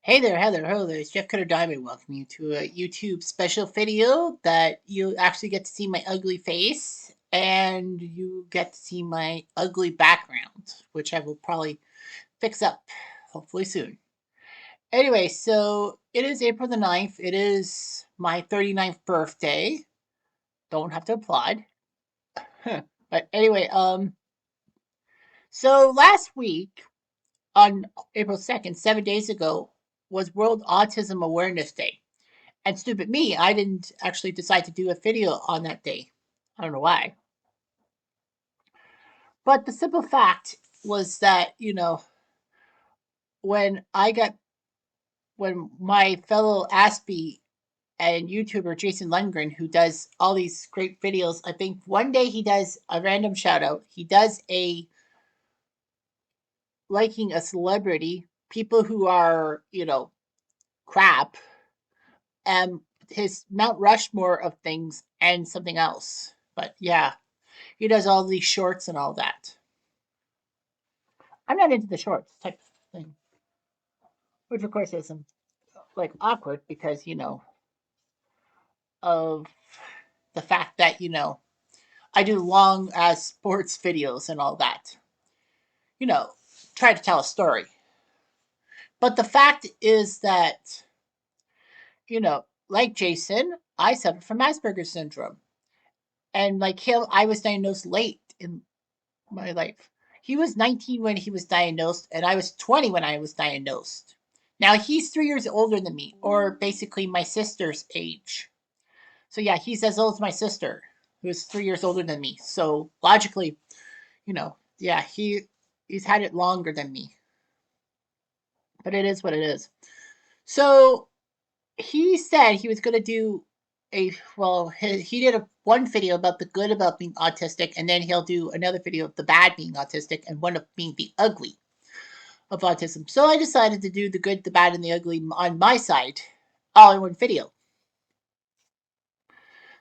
Hey there, Heather. Hello there. It's Jeff Cutter Diamond. Welcome you to a YouTube special video that you actually get to see my ugly face and you get to see my ugly background, which I will probably fix up hopefully soon. Anyway, so it is April the 9th. It is my 39th birthday. Don't have to applaud. But anyway, so last week on April 2nd, 7 days ago, was World Autism Awareness Day. And stupid me, I didn't actually decide to do a video on that day. I don't know why. But the simple fact was that, when I got, when my fellow Aspie and YouTuber Jason Lundgren, who does all these great videos, I think one day he does a random shout out. He does a liking a celebrity, people who are, crap, and his Mount Rushmore of things and something else. But yeah, he does all these shorts and all that. I'm not into the shorts type of thing, which of course is like awkward because of the fact that I do long as sports videos and all that. You know, try to tell a story. But the fact is that like Jason, I suffer from Asperger's syndrome, and like him, I was diagnosed late in my life. He was 19 when he was diagnosed, and I was 20 when I was diagnosed. Now he's 3 years older than me, or basically my sister's age. So yeah, he's as old as my sister, who is 3 years older than me. So logically, yeah, he's had it longer than me. But it is what it is. So he said he was going to do he did one video about the good about being autistic, and then he'll do another video of the bad being autistic and one of being the ugly of autism. So I decided to do the good, the bad, and the ugly on my side, all in one video.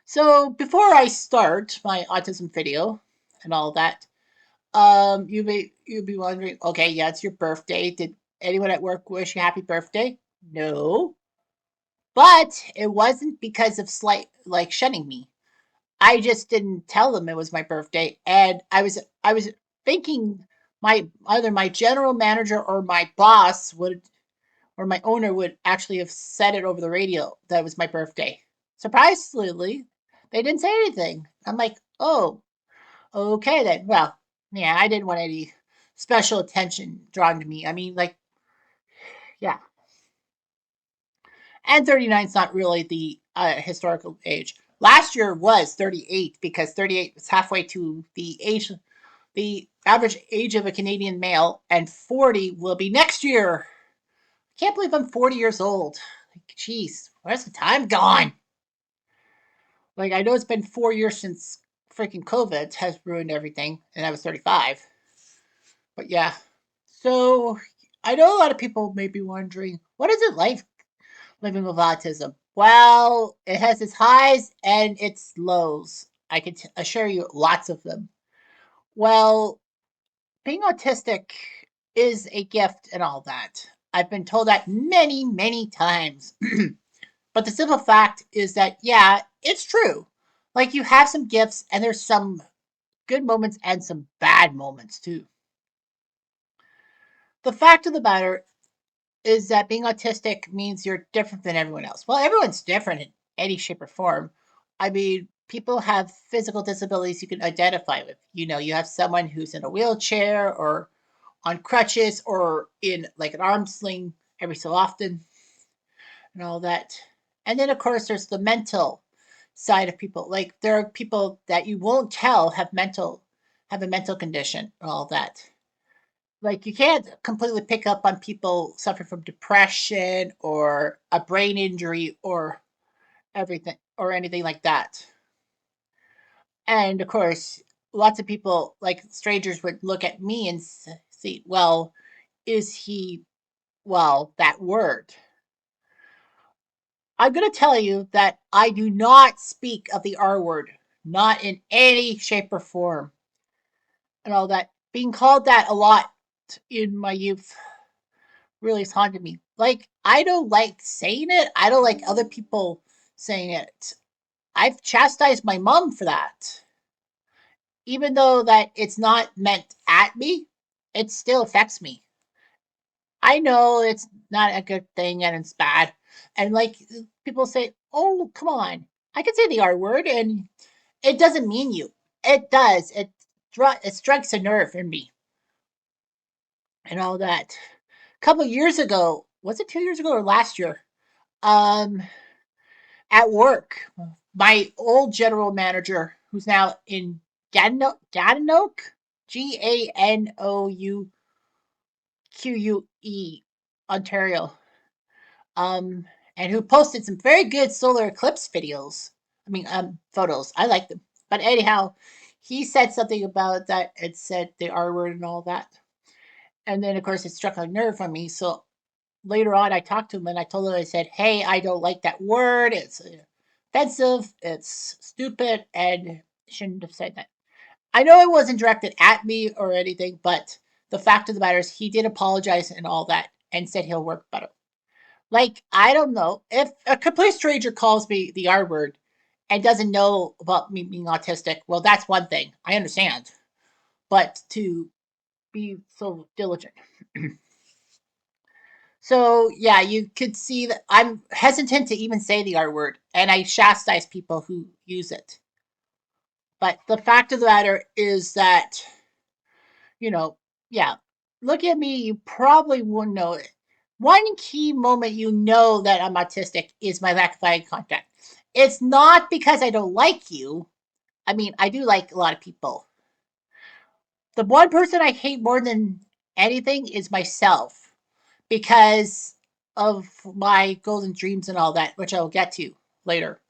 So before I start my autism video and all that, you'll be wondering, okay, yeah, it's your birthday. Did anyone at work wish you happy birthday? No, but it wasn't because of slight like shunning me. I just didn't tell them it was my birthday, and I was thinking either my general manager or my boss would or my owner would actually have said it over the radio that it was my birthday. Surprisingly, they didn't say anything. I'm like, oh, okay then. Well, yeah, I didn't want any special attention drawn to me. I mean, like, yeah. And 39 is not really the historical age. Last year was 38 because 38 was halfway to the average age of a Canadian male, and 40 will be next year. I can't believe I'm 40 years old. Like, jeez, where's the time gone? Like, I know it's been 4 years since freaking COVID has ruined everything, and I was 35. But yeah. So, I know a lot of people may be wondering, what is it like living with autism? Well, it has its highs and its lows. I can assure you lots of them. Well, being autistic is a gift and all that. I've been told that many, many times. But the simple fact is that, yeah, it's true. Like, you have some gifts, and there's some good moments and some bad moments too. The fact of the matter is that being autistic means you're different than everyone else. Well, everyone's different in any shape or form. I mean, people have physical disabilities you can identify with. You have someone who's in a wheelchair or on crutches or in like an arm sling every so often and all that. And then, of course, there's the mental side of people. Like, there are people that you won't tell have a mental condition and all that. Like, you can't completely pick up on people suffering from depression or a brain injury or everything or anything like that. And of course, lots of people, like strangers, would look at me and see, well, is he, well, that word? I'm going to tell you that I do not speak of the R word, not in any shape or form, and all that. Being called that a lot in my youth really has haunted me. Like, I don't like saying it. I don't like other people saying it. I've chastised my mom for that. Even though that it's not meant at me, it still affects me. I know it's not a good thing and it's bad. And like people say, "Oh, come on. I can say the R word and it doesn't mean you." It does. It strikes a nerve in me and all that. A couple of years ago, was it 2 years ago or last year? Um, at work, my old general manager, who's now in Gananoque, Ganouque, Ontario, um, and who posted some very good solar eclipse videos. I mean, photos. I like them. But anyhow, he said something about that. It said the R word and all that. And then, of course, it struck a nerve on me. So later on, I talked to him and I told him, I said, "Hey, I don't like that word. It's offensive. It's stupid, and shouldn't have said that." I know it wasn't directed at me or anything, but the fact of the matter is, he did apologize and all that, and said he'll work better. Like, I don't know if a complete stranger calls me the R word and doesn't know about me being autistic. Well, that's one thing. I understand, but to be so diligent. So yeah, you could see that I'm hesitant to even say the R word, and I chastise people who use it. But the fact of the matter is that, you know, yeah, look at me, you probably wouldn't know it. One key moment you know that I'm autistic is my lack of eye contact. It's not because I don't like you. I mean, I do like a lot of people. The one person I hate more than anything is myself because of my goals and dreams and all that, which I will get to later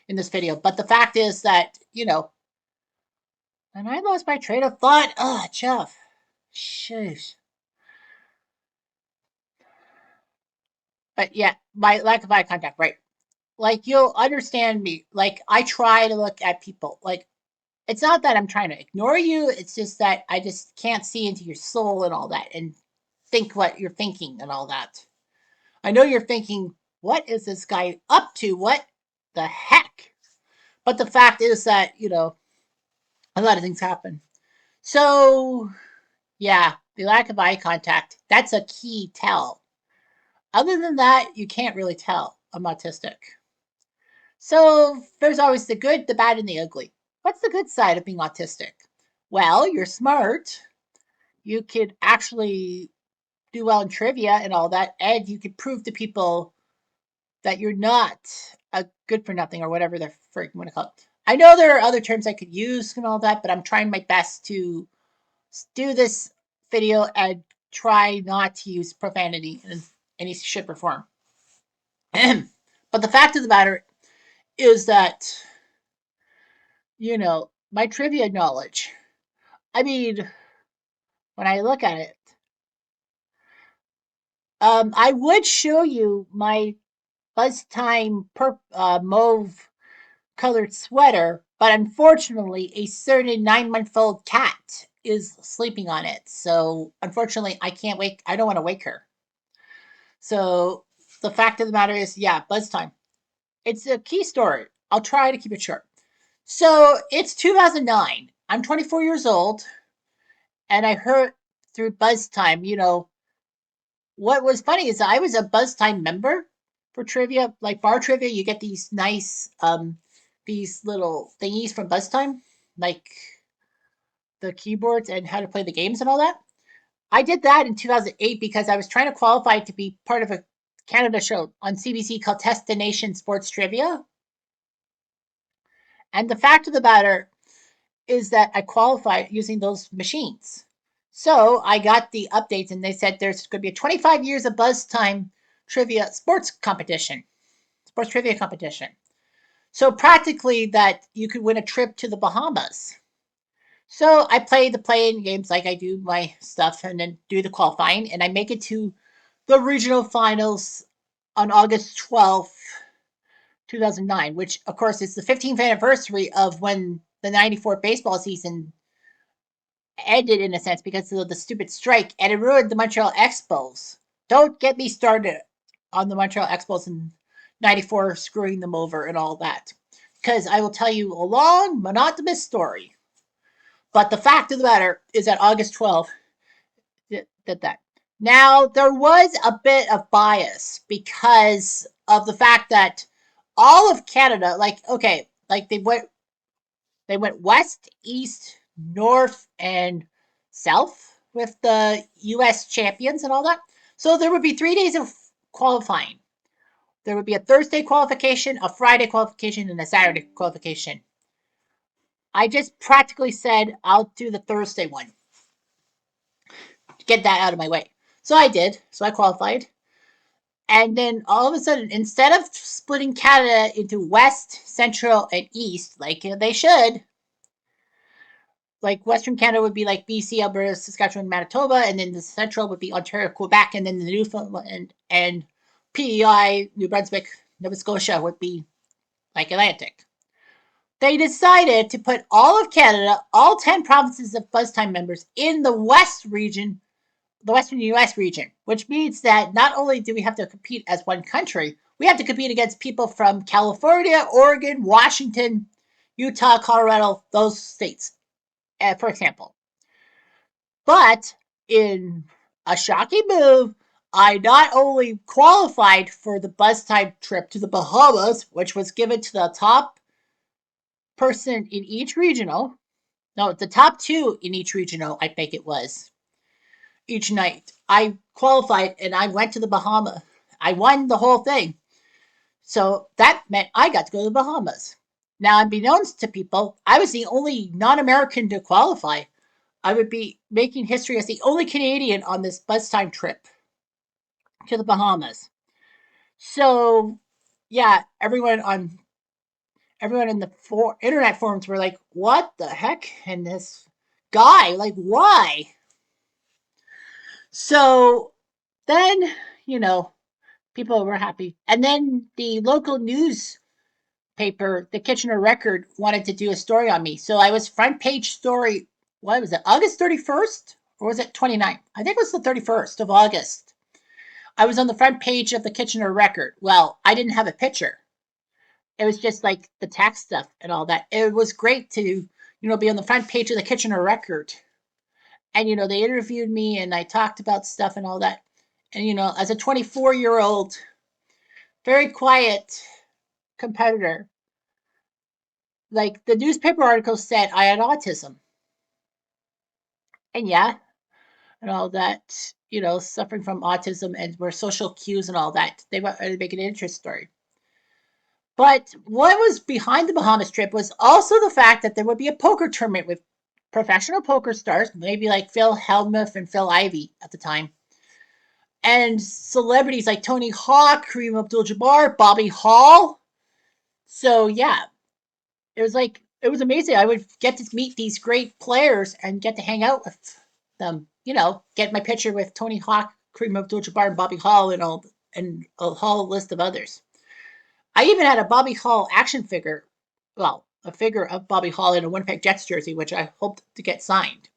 in this video. But the fact is that, and I lost my train of thought. Oh, Jeff. Sheesh. But yeah, my lack of eye contact, right? Like, you'll understand me. Like, I try to look at people. Like, it's not that I'm trying to ignore you. It's just that I just can't see into your soul and all that and think what you're thinking and all that. I know you're thinking, what is this guy up to? What the heck? But the fact is that, a lot of things happen. So, yeah, the lack of eye contact, that's a key tell. Other than that, you can't really tell I'm autistic. So, there's always the good, the bad, and the ugly. What's the good side of being autistic? Well, you're smart. You could actually do well in trivia and all that, and you could prove to people that you're not a good for nothing or whatever the freak you want to call it. I know there are other terms I could use and all that, but I'm trying my best to do this video and try not to use profanity in any shape or form. But the fact of the matter is that, my trivia knowledge, I mean, when I look at it, I would show you my Buzz Time mauve colored sweater, but unfortunately, a certain 9 month old cat is sleeping on it. So, unfortunately, I can't wake. I don't want to wake her. So, the fact of the matter is, yeah, Buzz Time. It's a key story. I'll try to keep it short. So, it's 2009. I'm 24 years old, and I heard through Buzz Time, what was funny is I was a Buzz Time member for trivia, like bar trivia. You get these nice, these little thingies from Buzz Time, like the keyboards and how to play the games and all that. I did that in 2008 because I was trying to qualify to be part of a Canada show on CBC called Destination Sports Trivia. And the fact of the matter is that I qualified using those machines. So I got the updates and they said there's going to be a 25 years of Buzz Time trivia sports trivia competition. So practically that you could win a trip to the Bahamas. So I play the playing games like I do my stuff and then do the qualifying and I make it to the regional finals on August 12th, 2009, which of course is the 15th anniversary of when the 94 baseball season ended in a sense because of the stupid strike and it ruined the Montreal Expos. Don't get me started on the Montreal Expos in '94 screwing them over and all that. Because I will tell you a long, monotonous story. But the fact of the matter is that August 12th did that. Now, there was a bit of bias because of the fact that all of Canada, like, okay, like they went west, east, north, and south with the US champions and all that. So there would be 3 days of qualifying. There would be a Thursday qualification, a Friday qualification, and a Saturday qualification. I just practically said I'll do the Thursday one to get that out of my way. So I did. So I qualified. And then all of a sudden, instead of splitting Canada into West, Central, and East, like they should, like Western Canada would be like BC, Alberta, Saskatchewan, Manitoba, and then the Central would be Ontario, Quebec, and then the Newfoundland and PEI, New Brunswick, Nova Scotia would be like Atlantic. They decided to put all of Canada, all 10 provinces of buzz time members, in the West region, the Western US region, which means that not only do we have to compete as one country, we have to compete against people from California, Oregon, Washington, Utah, Colorado, those states, for example. But in a shocking move, I not only qualified for the bus time trip to the Bahamas, which was given to the top person in each regional. No, the top two in each regional, I think it was, each night. I qualified and I went to the Bahamas. I won the whole thing. So that meant I got to go to the Bahamas. Now, unbeknownst to people, I was the only non American to qualify. I would be making history as the only Canadian on this bus time trip to the Bahamas. So, yeah, everyone in the internet forums were like, "What the heck?" And this guy, like, why? So then, you know, people were happy. And then the local newspaper, the Kitchener Record, wanted to do a story on me. So I was front page story, what was it, August 31st? Or was it 29th? I think it was the 31st of August. I was on the front page of the Kitchener Record. Well, I didn't have a picture. It was just like the tax stuff and all that. It was great to, be on the front page of the Kitchener Record. And, they interviewed me and I talked about stuff and all that. And, as a 24-year-old, very quiet competitor, like the newspaper article said I had autism. And yeah, and all that, suffering from autism and were social cues and all that. They wanted to make an interest story. But what was behind the Bahamas trip was also the fact that there would be a poker tournament with professional poker stars, maybe like Phil Hellmuth and Phil Ivey at the time, and celebrities like Tony Hawk, Kareem Abdul-Jabbar, Bobby Hall. So yeah, it was amazing. I would get to meet these great players and get to hang out with them. Get my picture with Tony Hawk, Kareem Abdul-Jabbar, and Bobby Hall, and a whole list of others. I even had a Bobby Hall action figure. Well, a figure of Bobby Hall in a Winnipeg Jets jersey, which I hoped to get signed.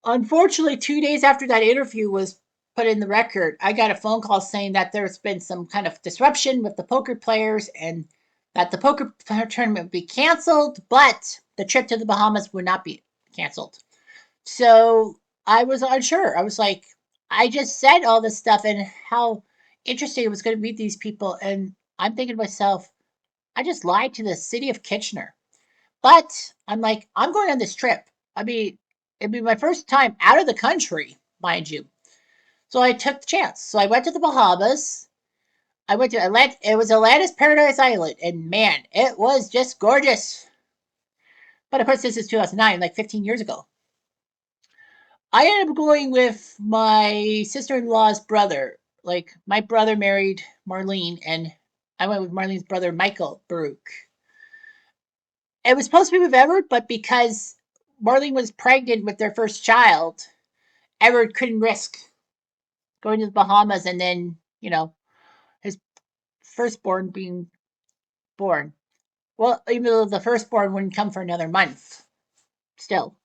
Unfortunately, 2 days after that interview was put in the record, I got a phone call saying that there's been some kind of disruption with the poker players and that the poker tournament would be canceled, but the trip to the Bahamas would not be canceled. So I was unsure. I was like, I just said all this stuff and how interesting it was going to meet these people. And I'm thinking to myself, I just lied to the city of Kitchener. But I'm like, I'm going on this trip. I mean, it'd be my first time out of the country, mind you. So I took the chance. So I went to the Bahamas. I went to Atlantis. It was Atlantis Paradise Island, and man, it was just gorgeous. But of course, this is 2009, like 15 years ago. I ended up going with my sister-in-law's brother. Like my brother married Marlene, and I went with Marlene's brother Michael Baruch. It was supposed to be with Edward, but because Marlene was pregnant with their first child, Edward couldn't risk going to the Bahamas and then, his firstborn being born. Well, even though the firstborn wouldn't come for another month, still.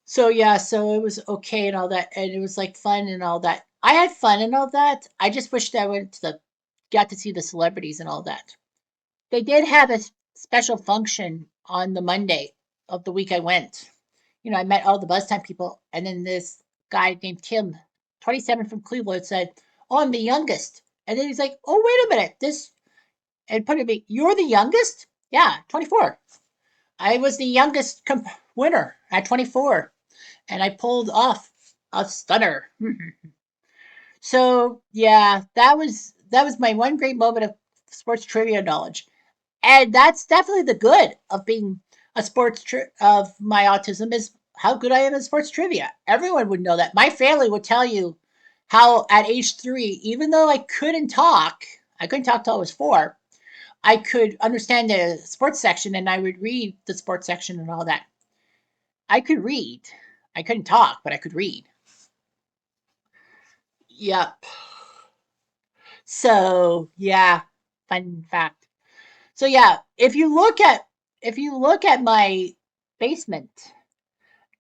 So yeah, so it was okay and all that, and it was like fun and all that. I had fun and all that. I just wished I went to the got to see the celebrities and all that. They did have a special function on the Monday of the week I went. I met all the buzz time people, and then this guy named Tim, 27 from Cleveland, said, "Oh, I'm the youngest." And then he's like, "Oh, wait a minute, this," and put it me, "You're the youngest?" "Yeah, 24." I was the youngest winner at 24, and I pulled off a stunner. So yeah, that was my one great moment of sports trivia knowledge. And that's definitely the good of being a of my autism is how good I am in sports trivia. Everyone would know that. My family would tell you how at age 3, even though I couldn't talk till I was 4. I could understand the sports section and I would read the sports section and all that. I could read. I couldn't talk, but I could read. Yep. So yeah, fun fact. So yeah, if you look at my basement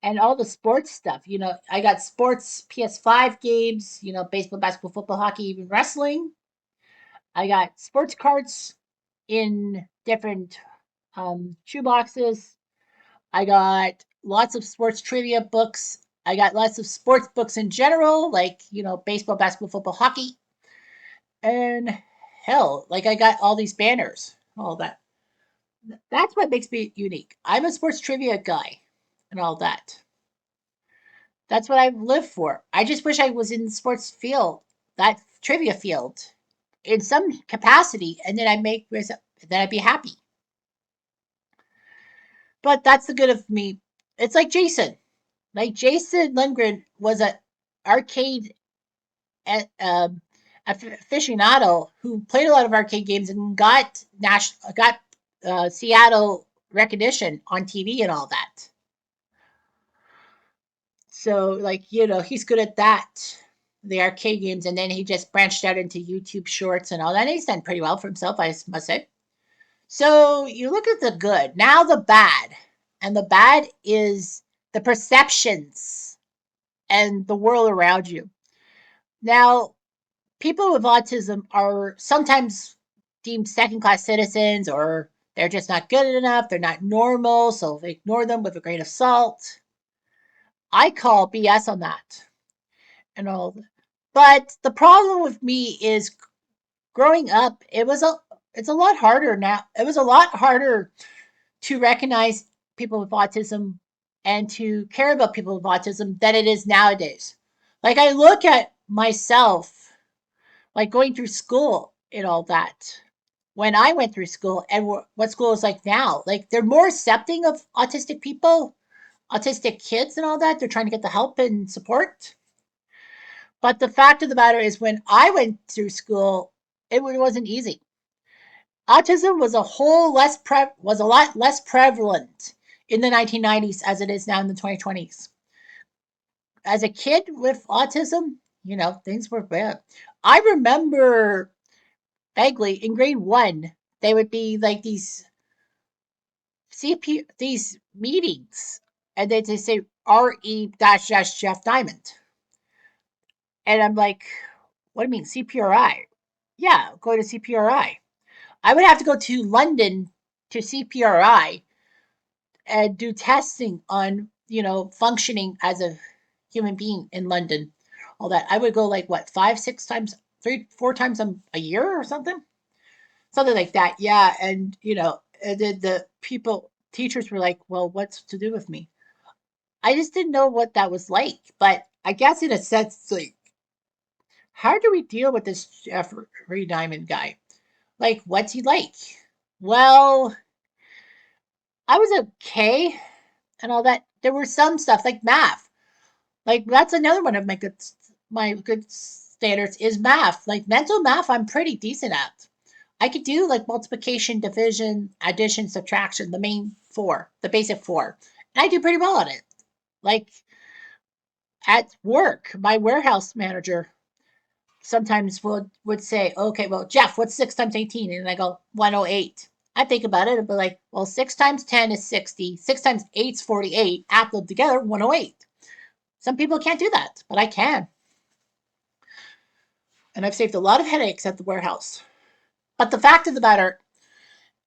and all the sports stuff, I got sports PS5 games, baseball, basketball, football, hockey, even wrestling. I got sports cards in different shoe boxes. I got lots of sports trivia books. I got lots of sports books in general, like, baseball, basketball, football, hockey. And hell, like I got all these banners, all that. That's what makes me unique. I'm a sports trivia guy and all that. That's what I live for. I just wish I was in the sports field, that trivia field, in some capacity, and then I'd be happy. But that's the good of me. It's like Jason. Like Jason Lindgren was an arcade aficionado who played a lot of arcade games and got Seattle recognition on TV and all that. So, like, he's good at that, the arcade games, and then he just branched out into YouTube shorts and all that. And he's done pretty well for himself, I must say. So you look at the good. Now the bad. And the bad is the perceptions and the world around you. Now, people with autism are sometimes deemed second class citizens, or they're just not good enough, they're not normal, so they ignore them with a grain of salt. I call BS on that and all. But the problem with me is growing up, it's a lot harder now. It was a lot harder to recognize people with autism and to care about people with autism than it is nowadays. Like I look at myself, like going through school and all that. When I went through school and what school is like now, like they're more accepting of autistic people, autistic kids and all that. They're trying to get the help and support. But the fact of the matter is, when I went through school, it wasn't easy. Autism was a lot less prevalent in the 1990s as it is now in the 2020s. As a kid with autism, things were bad. I remember vaguely in grade 1, they would be like these meetings, and they'd say RE dash dash Jeff Diamond, and I'm like, what do you mean CPRI? Yeah, go to CPRI. I would have to go to London to CPRI and do testing on, functioning as a human being in London. All that. I would go like what, 5, 6 times, 3, 4 times a year or something? Something like that. Yeah. And, the teachers were like, well, what's to do with me? I just didn't know what that was like. But I guess in a sense, like, how do we deal with this Jeffrey Diamond guy? Like, what's he like? Well, I was okay and all that. There were some stuff like math. Like that's another one of my good standards is math. Like mental math, I'm pretty decent at. I could do like multiplication, division, addition, subtraction, the main four, the basic four, and I do pretty well at it. Like at work, my warehouse manager sometimes would say, "Okay, well, Jeff, what's 6 times 18?" And I go, 108. I think about it, but like, well, 6 times 10 is 60. 6 times 8 is 48. Add them together, 108. Some people can't do that, but I can. and I've saved a lot of headaches at the warehouse. But the fact of the matter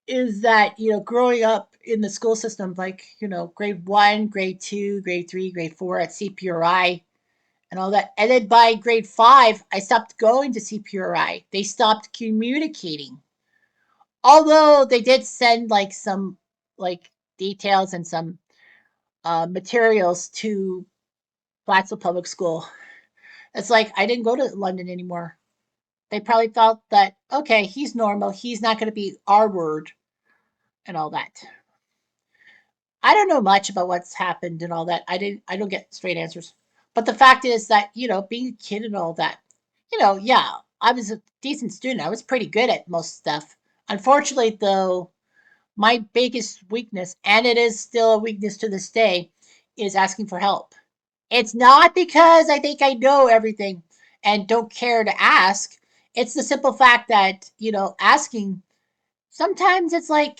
is that, growing up in the school system, like, grade one, grade two, grade three, grade four at CPRI and all that. And then by grade five, I stopped going to CPRI. They stopped communicating. Although they did send like some like details and some materials to Blacksville Public School. It's like I didn't go to London anymore. They probably thought that, okay, he's normal. He's not going to be our word and all that. I don't know much about what's happened and all that. I don't get straight answers. But the fact is that, being a kid and all that, yeah, I was a decent student. I was pretty good at most stuff. Unfortunately, though, my biggest weakness, and it is still a weakness to this day, is asking for help. It's not because I think I know everything and don't care to ask. It's the simple fact that, asking, sometimes it's like,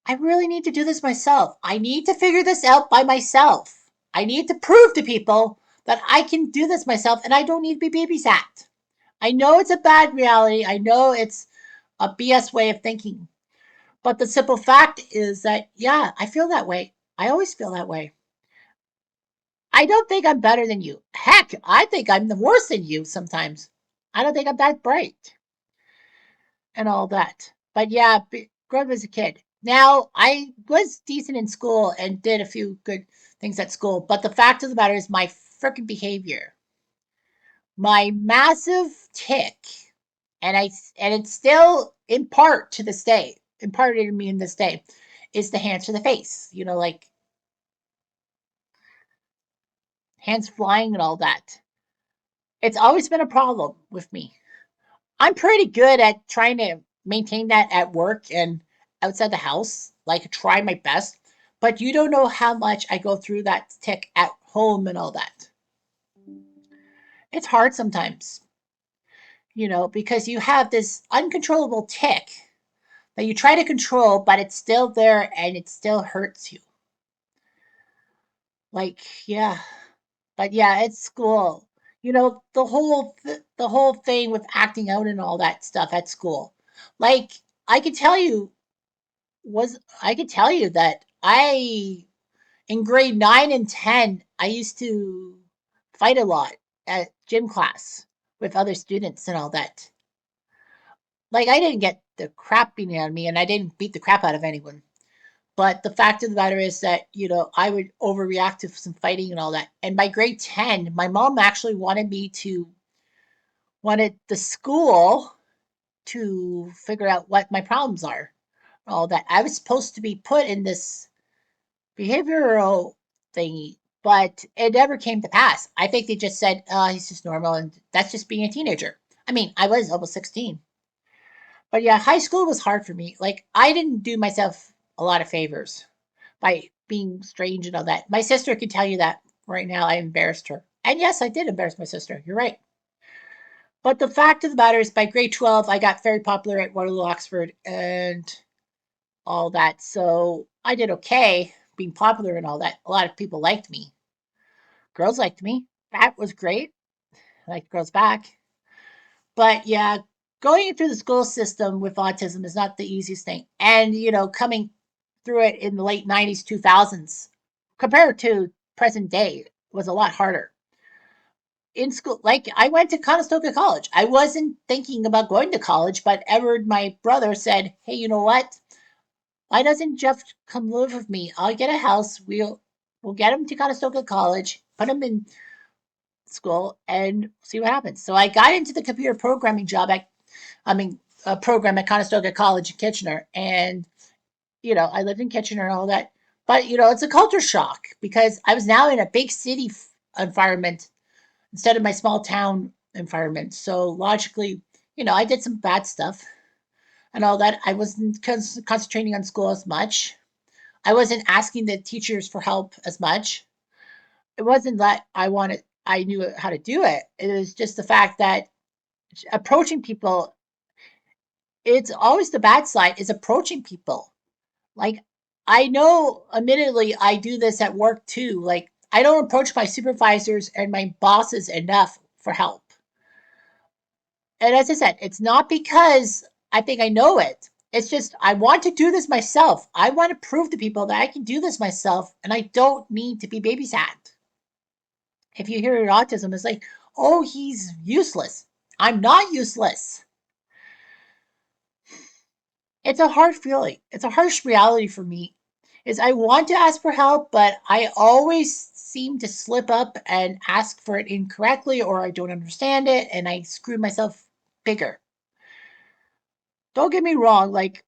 I really need to do this myself. I need to figure this out by myself. I need to prove to people that I can do this myself and I don't need to be babysat. I know it's a bad reality. I know it's a BS way of thinking. But the simple fact is that, yeah, I feel that way. I always feel that way. I don't think I'm better than you. Heck, I think I'm the worse than you sometimes. I don't think I'm that bright and all that. But yeah, growing up as a kid. Now, I was decent in school and did a few good things at school. But the fact of the matter is my freaking behavior, my massive tick, and it's still in part to this day, imparted in me in this day, is the hands to the face. Like hands flying and all that. It's always been a problem with me. I'm pretty good at trying to maintain that at work and outside the house, like try my best. But you don't know how much I go through that tick at home and all that. It's hard sometimes, because you have this uncontrollable tick that you try to control, but it's still there and it still hurts you. Like, yeah. But yeah, it's school. The whole thing with acting out and all that stuff at school. Like, I could tell you I could tell you that I in grade 9 and 10, I used to fight a lot at gym class with other students and all that. Like, I didn't get the crap beaten out of me and I didn't beat the crap out of anyone. But the fact of the matter is that, I would overreact to some fighting and all that. And by grade 10, my mom actually wanted the school to figure out what my problems are. All that. I was supposed to be put in this behavioral thingy, but it never came to pass. I think they just said, he's just normal and that's just being a teenager. I mean, I was almost 16. But yeah, high school was hard for me. Like, I didn't do myself a lot of favors by being strange and all that. My sister can tell you that right now. I embarrassed her. And yes, I did embarrass my sister. You're right. But the fact of the matter is, by grade 12, I got very popular at Waterloo Oxford and all that. So I did okay being popular and all that. A lot of people liked me. Girls liked me. That was great. I liked girls back. But yeah, going through the school system with autism is not the easiest thing. And, coming through it in the late 90s, 2000s, compared to present day, was a lot harder. In school, like I went to Conestoga College. I wasn't thinking about going to college, but Edward, my brother, said, "Hey, you know what? Why doesn't Jeff come live with me? I'll get a house. We'll get him to Conestoga College, put him in school, and see what happens." So I got into the computer programming program at Conestoga College in Kitchener, and I lived in Kitchener and all that. But it's a culture shock because I was now in a big city environment instead of my small town environment. So logically, I did some bad stuff and all that. I wasn't concentrating on school as much. I wasn't asking the teachers for help as much. It wasn't that I knew how to do it. It was just the fact that approaching people, it's always the bad side is approaching people. Like, I know, admittedly, I do this at work too. Like, I don't approach my supervisors and my bosses enough for help. And as I said, it's not because I think I know it. It's just I want to do this myself. I want to prove to people that I can do this myself and I don't need to be babysat. If you hear autism, it's like, oh, he's useless. I'm not useless. It's a hard feeling. It's a harsh reality for me. Is I want to ask for help, but I always seem to slip up and ask for it incorrectly or I don't understand it and I screw myself bigger. Don't get me wrong, like,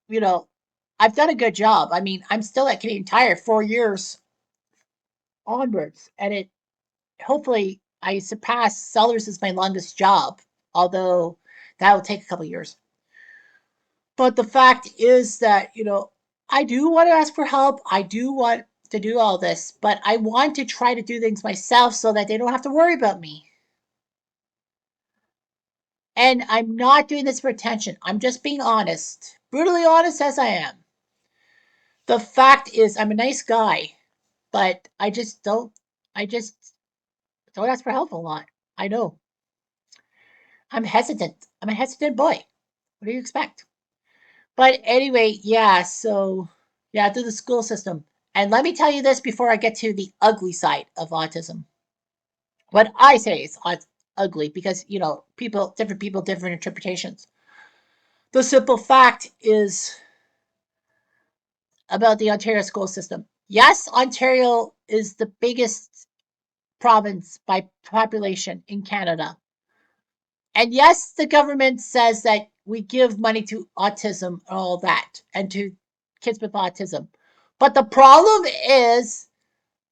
I've done a good job. I mean, I'm still at Canadian Tire 4 years onwards, and it hopefully I surpass Sellers as my longest job, although that will take a couple years. But the fact is that, I do want to ask for help. I do want to do all this, but I want to try to do things myself so that they don't have to worry about me. And I'm not doing this for attention. I'm just being honest, brutally honest as I am. The fact is, I'm a nice guy, but I just don't ask for help a lot. I know. I'm hesitant. I'm a hesitant boy. What do you expect? But anyway, yeah, so yeah, through the school system. And let me tell you this before I get to the ugly side of autism. What I say is ugly because, different people, different interpretations. The simple fact is about the Ontario school system. Yes, Ontario is the biggest province by population in Canada. And yes, the government says that we give money to autism and all that and to kids with autism. But the problem is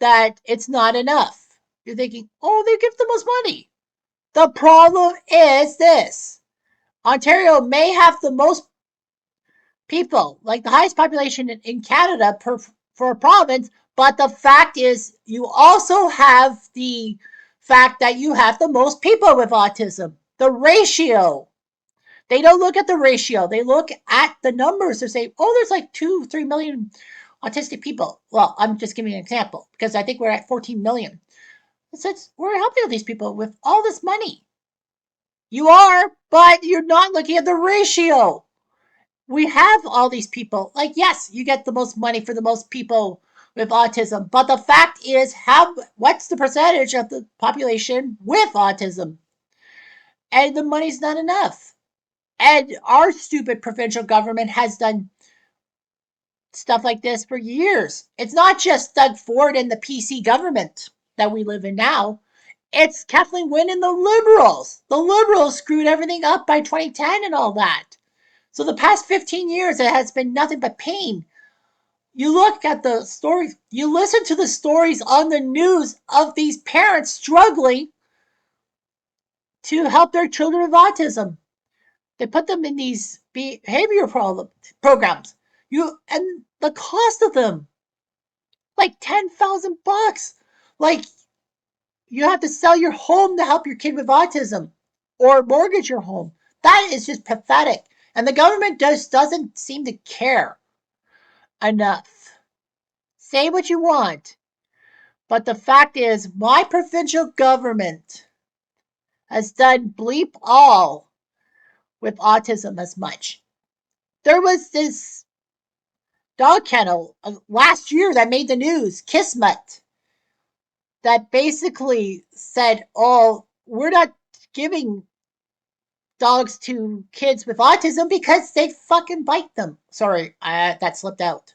that it's not enough. You're thinking, oh, they give the most money. The problem is this: Ontario may have the most people, like the highest population in Canada for a province, but the fact is, you also have the fact that you have the most people with autism. The ratio. They don't look at the ratio. They look at the numbers. They say, oh, there's like 2, 3 million autistic people. Well, I'm just giving an example because I think we're at 14 million. It says we're helping all these people with all this money. You are, but you're not looking at the ratio. We have all these people. Like, yes, you get the most money for the most people with autism, but the fact is, what's the percentage of the population with autism? And the money's not enough. And our stupid provincial government has done stuff like this for years. It's not just Doug Ford and the PC government that we live in now. It's Kathleen Wynne and the Liberals. The Liberals screwed everything up by 2010 and all that. So the past 15 years, it has been nothing but pain. You look at the stories, you listen to the stories on the news of these parents struggling to help their children with autism. They put them in these programs. And the cost of them, like $10,000. Like, you have to sell your home to help your kid with autism or mortgage your home. That is just pathetic. And the government doesn't seem to care enough. Say what you want, but the fact is, my provincial government has done bleep all with autism as much. There was this dog kennel last year that made the news, Kismet, that basically said, oh, we're not giving dogs to kids with autism because they fucking bite them. Sorry, that slipped out.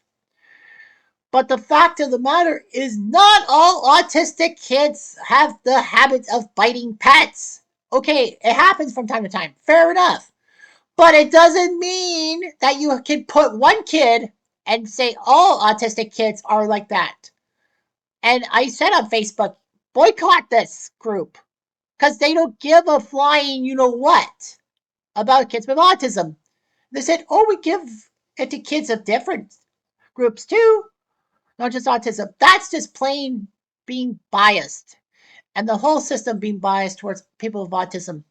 But the fact of the matter is, not all autistic kids have the habit of biting pets. Okay, it happens from time to time. Fair enough. But it doesn't mean that you can put one kid and say all autistic kids are like that. And I said on Facebook, boycott this group because they don't give a flying you know what about kids with autism. They said, oh, we give it to kids of different groups too, not just autism. That's just plain being biased and the whole system being biased towards people with autism.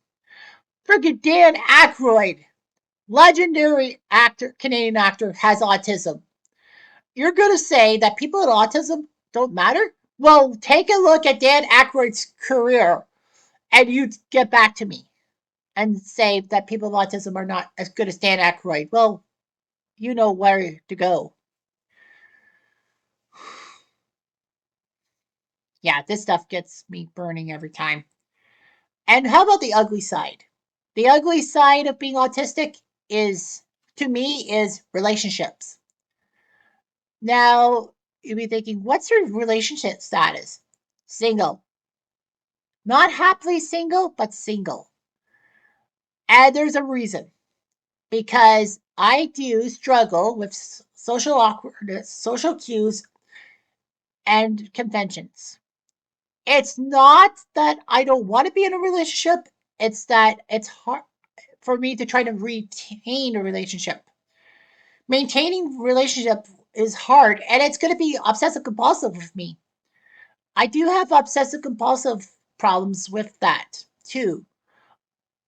Friggin' Dan Aykroyd, legendary actor, Canadian actor, has autism. You're going to say that people with autism don't matter? Well, take a look at Dan Aykroyd's career and you get back to me. and say that people with autism are not as good as Dan Aykroyd. Well, you know where to go. Yeah, this stuff gets me burning every time. And how about the ugly side? The ugly side of being autistic is, to me, is relationships. Now, you'd be thinking, what's your relationship status? Single. Not happily single, but single. And there's a reason. Because I do struggle with social awkwardness, social cues, and conventions. It's not that I don't want to be in a relationship, it's that it's hard for me to try to retain a relationship. Maintaining relationship is hard, and it's going to be obsessive compulsive with me. I do have obsessive compulsive problems with that too.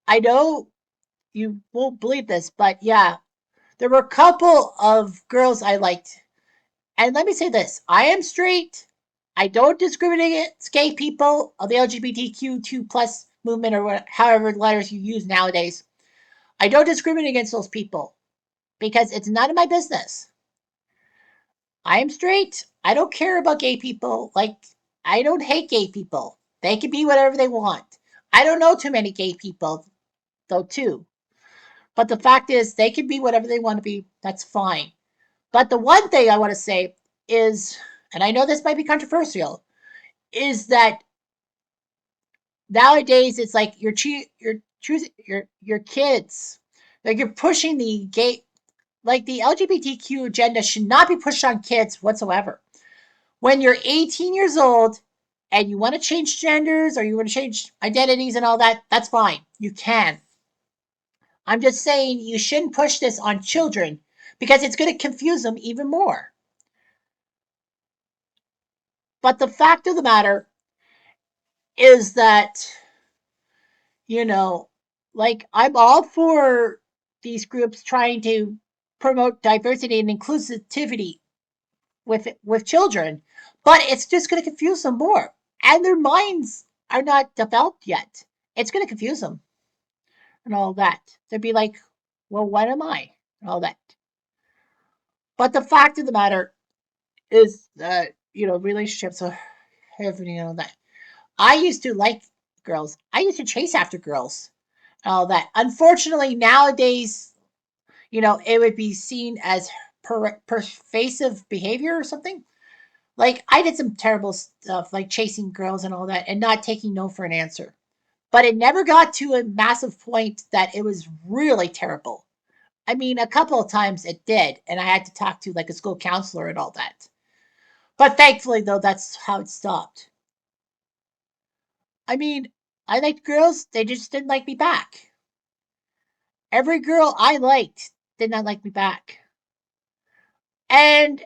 I know you won't believe this, but yeah, there were a couple of girls I liked. And let me say this, I am straight. I don't discriminate against gay people of the LGBTQ2 plus movement or whatever, however letters you use nowadays. I don't discriminate against those people because it's none of my business. I am straight. I don't care about gay people. Like, I don't hate gay people. They can be whatever they want. I don't know too many gay people, though, too. But the fact is, they can be whatever they want to be. That's fine. But the one thing I want to say is, and I know this might be controversial, is that nowadays it's like you're choosing your kids, like you're pushing the gay, like the LGBTQ agenda should not be pushed on kids whatsoever. When you're 18 years old and you want to change genders or you want to change identities and all that, that's fine. You can. I'm just saying you shouldn't push this on children because it's going to confuse them even more. But the fact of the matter is that, you know, like I'm all for these groups trying to promote diversity and inclusivity with children, but it's just going to confuse them more. And their minds are not developed yet. It's going to confuse them and all that. They'd be like, well, what am I? And all that. But the fact of the matter is that, relationships are everything and all that. I used to like girls. I used to chase after girls and all that. Unfortunately, nowadays, it would be seen as pervasive behavior or something. Like, I did some terrible stuff, like chasing girls and all that, and not taking no for an answer. But it never got to a massive point that it was really terrible. I mean, a couple of times it did, and I had to talk to like a school counselor and all that. But thankfully, though, that's how it stopped. I mean, I liked girls, they just didn't like me back. Every girl I liked did not like me back. And,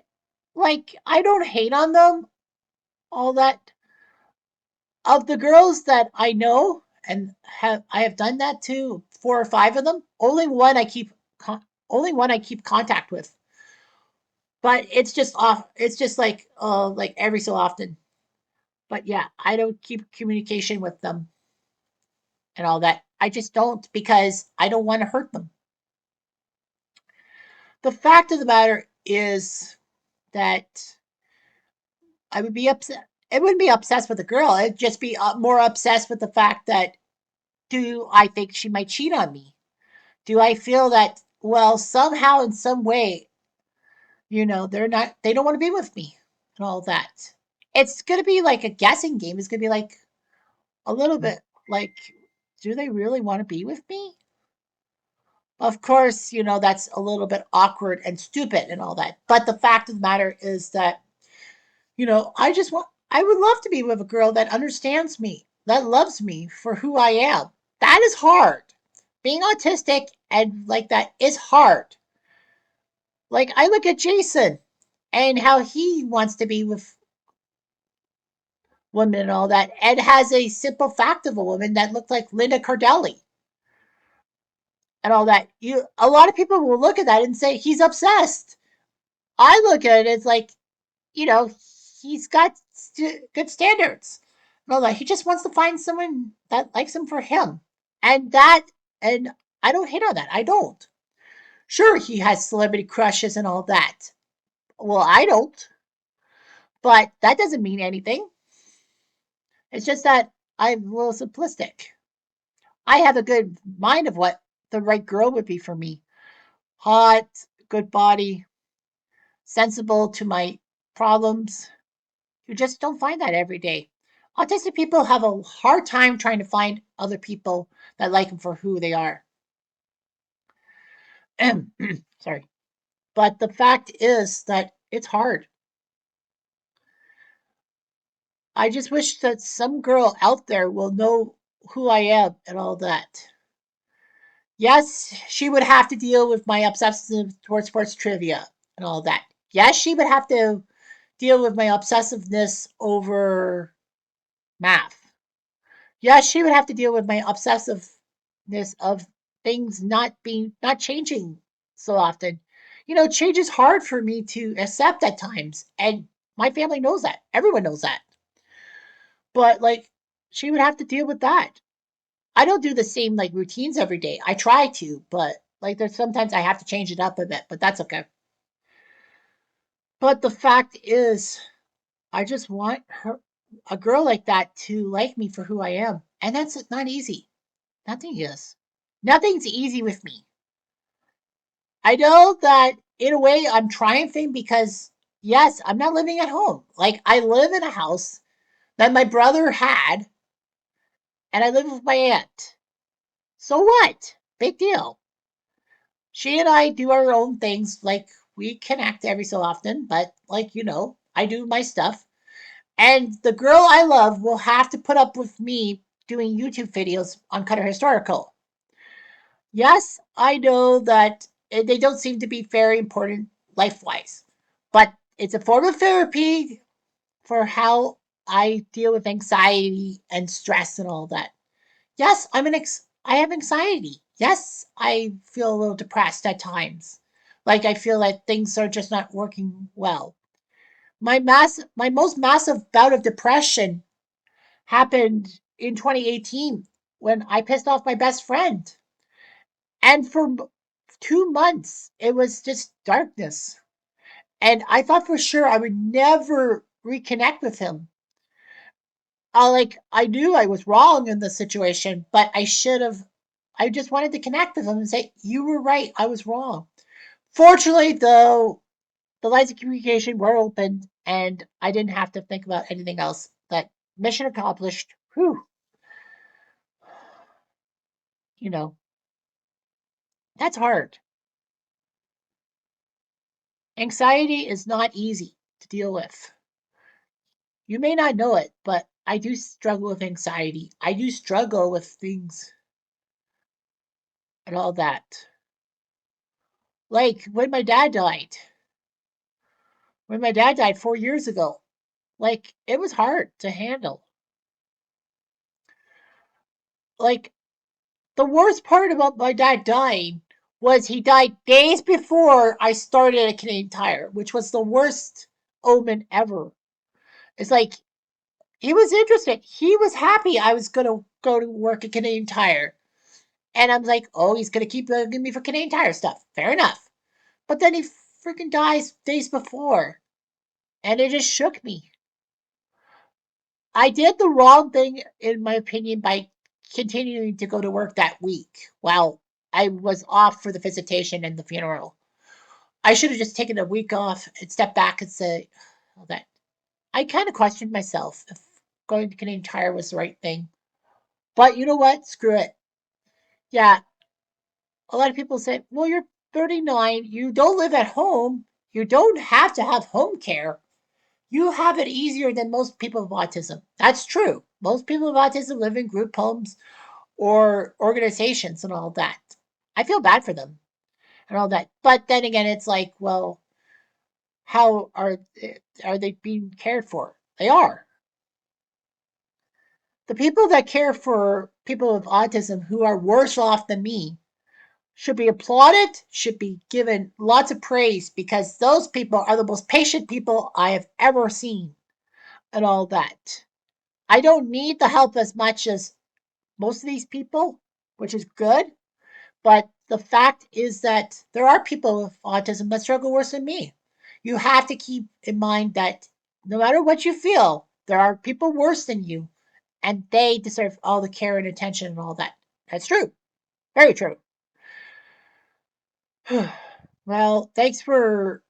like, I don't hate on them, all that. Of the girls that I know and I have done that to 4 or 5 of them, only one I keep contact with. But it's just off. It's just like every so often. But yeah, I don't keep communication with them and all that. I just don't because I don't want to hurt them. The fact of the matter is that I would be upset. It wouldn't be obsessed with the girl. It'd just be more obsessed with the fact that, do I think she might cheat on me? Do I feel that, well, somehow in some way, they don't want to be with me and all that. It's going to be like a guessing game. It's going to be like a little bit like, do they really want to be with me? Of course, that's a little bit awkward and stupid and all that. But the fact of the matter is that, I would love to be with a girl that understands me, that loves me for who I am. That is hard. Being autistic and like that is hard. Like, I look at Jason and how he wants to be with women and all that, and has a simple fact of a woman that looked like Linda Cardellini and all that. A lot of people will look at that and say he's obsessed. I look at it as like, you know, he's got good standards and all that. He just wants to find someone that likes him for him, and that And I don't hate on that. I don't. Sure, he has celebrity crushes and all that. Well, I don't. But that doesn't mean anything. It's just that I'm a little simplistic. I have a good mind of what the right girl would be for me. Hot, good body, sensible to my problems. You just don't find that every day. Autistic people have a hard time trying to find other people that like them for who they are. Sorry. But the fact is that it's hard. I just wish that some girl out there will know who I am and all that. Yes, she would have to deal with my obsessive towards sports trivia and all that. Yes, she would have to deal with my obsessiveness over math. Yes, she would have to deal with my obsessiveness of things not changing so often. Change is hard for me to accept at times, and my family knows that. Everyone knows that. But like, she would have to deal with that. I don't do the same like routines every day. I try to, but like there's sometimes I have to change it up a bit, but that's okay. But the fact is, I just want a girl like that to like me for who I am. And that's not easy. Nothing is. Nothing's easy with me. I know that in a way I'm triumphing because yes, I'm not living at home. Like I live in a house that my brother had and I live with my aunt. So what? Big deal. She and I do our own things. Like we connect every so often, but like, I do my stuff. And the girl I love will have to put up with me doing YouTube videos on Cutter Historical. Yes, I know that they don't seem to be very important life wise, but it's a form of therapy for how I deal with anxiety and stress and all that. Yes, I have anxiety. Yes, I feel a little depressed at times. Like I feel that things are just not working well. My most massive bout of depression happened in 2018 when I pissed off my best friend. And for 2 months, it was just darkness. And I thought for sure I would never reconnect with him. I knew I was wrong in the situation, but I should have. I just wanted to connect with him and say, "You were right. I was wrong." Fortunately, though, the lines of communication were open, and I didn't have to think about anything else. That mission accomplished. Whew. You know, that's hard. Anxiety is not easy to deal with. You may not know it, but I do struggle with anxiety. I do struggle with things and all that. Like when my dad died 4 years ago, like it was hard to handle. Like the worst part about my dad dying was he died days before I started at Canadian Tire, which was the worst omen ever. It's like he was interested. He was happy I was gonna go to work at Canadian Tire. And I'm like, oh, he's gonna keep giving me for Canadian Tire stuff. Fair enough. But then he freaking dies days before, and it just shook me. I did the wrong thing, in my opinion, by continuing to go to work that week while I was off for the visitation and the funeral. I should have just taken a week off and stepped back and say, oh, that I kind of questioned myself if going to Canadian Tire was the right thing. But you know what? Screw it. Yeah, a lot of people say, well, you're 39, you don't live at home, you don't have to have home care. You have it easier than most people with autism. That's true. Most people with autism live in group homes or organizations and all that. I feel bad for them and all that. But then again, it's like, well, how are they being cared for? They are. The people that care for people with autism who are worse off than me should be applauded, should be given lots of praise because those people are the most patient people I have ever seen and all that. I don't need the help as much as most of these people, which is good. But the fact is that there are people with autism that struggle worse than me. You have to keep in mind that no matter what you feel, there are people worse than you, and they deserve all the care and attention and all that. That's true. Very true. Well, thanks for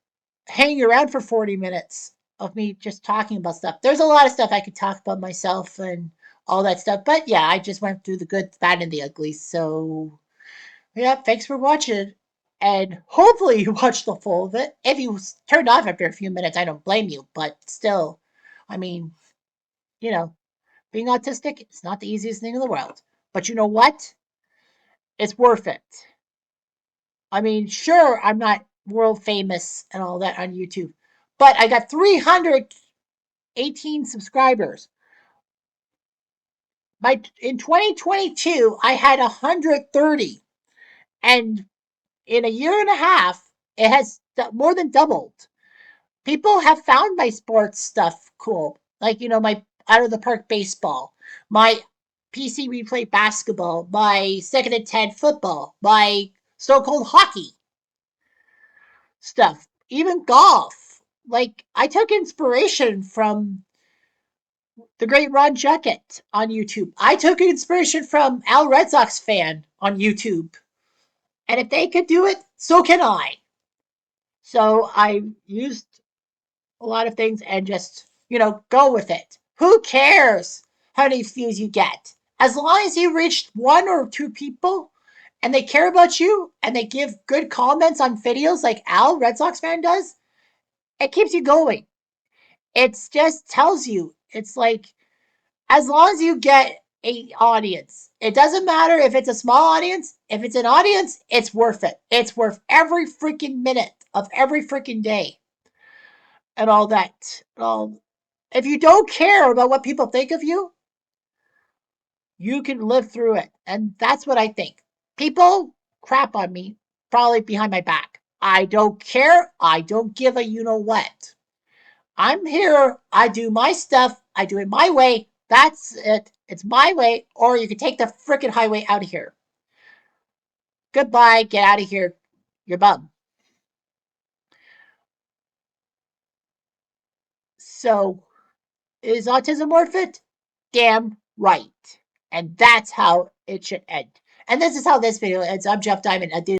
hanging around for 40 minutes of me just talking about stuff. There's a lot of stuff I could talk about myself and all that stuff. But yeah, I just went through the good, the bad, and the ugly. So yeah, thanks for watching. And hopefully you watched the full of it. If you turned off after a few minutes, I don't blame you. But still, I mean, you know, being autistic, it's not the easiest thing in the world. But you know what? It's worth it. I mean, sure, I'm not world famous and all that on YouTube, but I got 318 subscribers. In 2022, I had 130, and in a year and a half, it has more than doubled. People have found my sports stuff cool, like my out of the park baseball, my PC replay basketball, my second and 10 football, my so called hockey stuff, even golf. Like, I took inspiration from the great Ron Juckett on YouTube. I took inspiration from Al Red Sox fan on YouTube. And if they could do it, so can I. So I used a lot of things and just, go with it. Who cares how many views you get? As long as you reach one or two people and they care about you and they give good comments on videos like Al Red Sox fan does, it keeps you going. It just tells you, it's like, as long as you get a audience, it doesn't matter if it's a small audience. If it's an audience, it's worth it. It's worth every freaking minute of every freaking day and all that. If you don't care about what people think of you, you can live through it. And that's what I think. People crap on me, probably behind my back. I don't care. I don't give a you know what. I'm here. I do my stuff. I do it my way. That's it. It's my way. Or you can take the frickin' highway out of here. Goodbye. Get out of here. You're bum. So, is autism worth it? Damn right. And that's how it should end. And this is how this video ends. I'm Jeff Diamond. I do